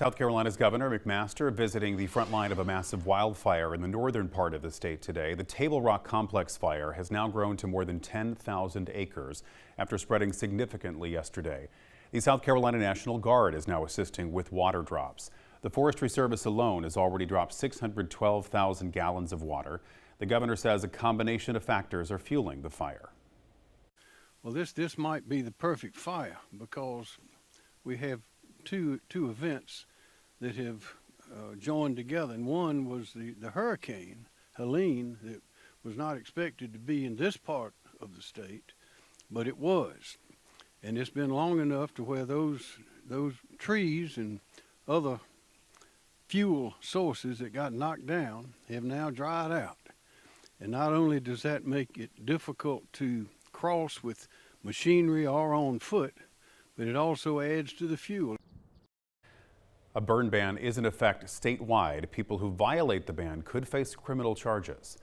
South Carolina's Governor McMaster visiting the front line of a massive wildfire in the northern part of the state today. The Table Rock Complex fire has now grown to more than 10,000 acres after spreading significantly yesterday. The South Carolina National Guard is now assisting with water drops. The Forestry Service alone has already dropped 612,000 gallons of water. The governor says a combination of factors are fueling the fire. Well, this might be the perfect fire because we have two events that have joined together, and one was the hurricane Helene that was not expected to be in this part of the state, but it was, and it's been long enough to where those trees and other fuel sources that got knocked down have now dried out. And not only does that make it difficult to cross with machinery or on foot, but it also adds to the fuel. A burn ban is in effect statewide. People who violate the ban could face criminal charges.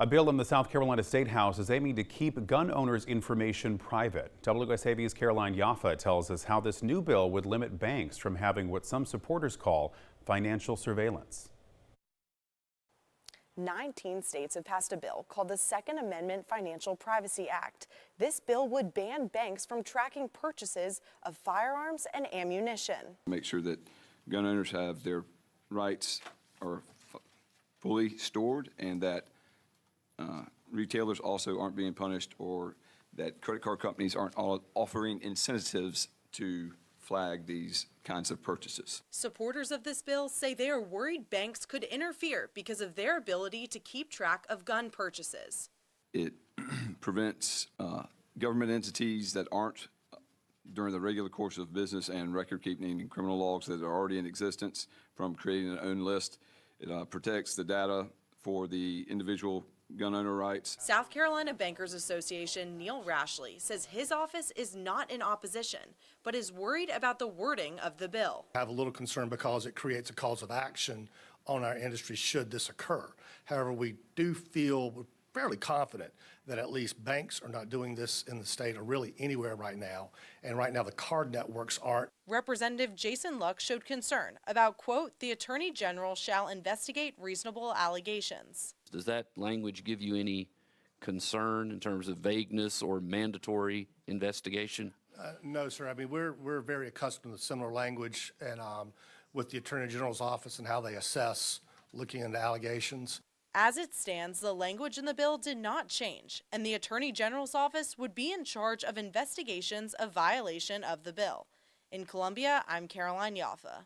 A bill in the South Carolina State House is aiming to keep gun owners' information private. WSAV's Caroline Yaffa tells us how this new bill would limit banks from having what some supporters call financial surveillance. 19 states have passed a bill called the Second Amendment Financial Privacy Act. This bill would ban banks from tracking purchases of firearms and ammunition. Make sure that gun owners have their rights are fully stored, and that retailers also aren't being punished, or that credit card companies aren't offering incentives to flag these kinds of purchases. Supporters of this bill say they are worried banks could interfere because of their ability to keep track of gun purchases. It prevents government entities that aren't during the regular course of business and record keeping and criminal logs that are already in existence from creating an own list. It protects the data for the individual gun owner rights. South Carolina Bankers Association Neil Rashley says his office is not in opposition, but is worried about the wording of the bill. I have a little concern because it creates a cause of action on our industry should this occur. However, we do feel we're fairly confident that at least banks are not doing this in the state or really anywhere right now. And right now the card networks aren't. Representative Jason Luck showed concern about, quote, the Attorney General shall investigate reasonable allegations. Does that language give you any concern in terms of vagueness or mandatory investigation? No, sir. I mean, we're very accustomed to similar language and with the Attorney General's office and how they assess looking into allegations. As it stands, the language in the bill did not change, and the Attorney General's office would be in charge of investigations of violation of the bill. In Columbia, I'm Caroline Yaffa.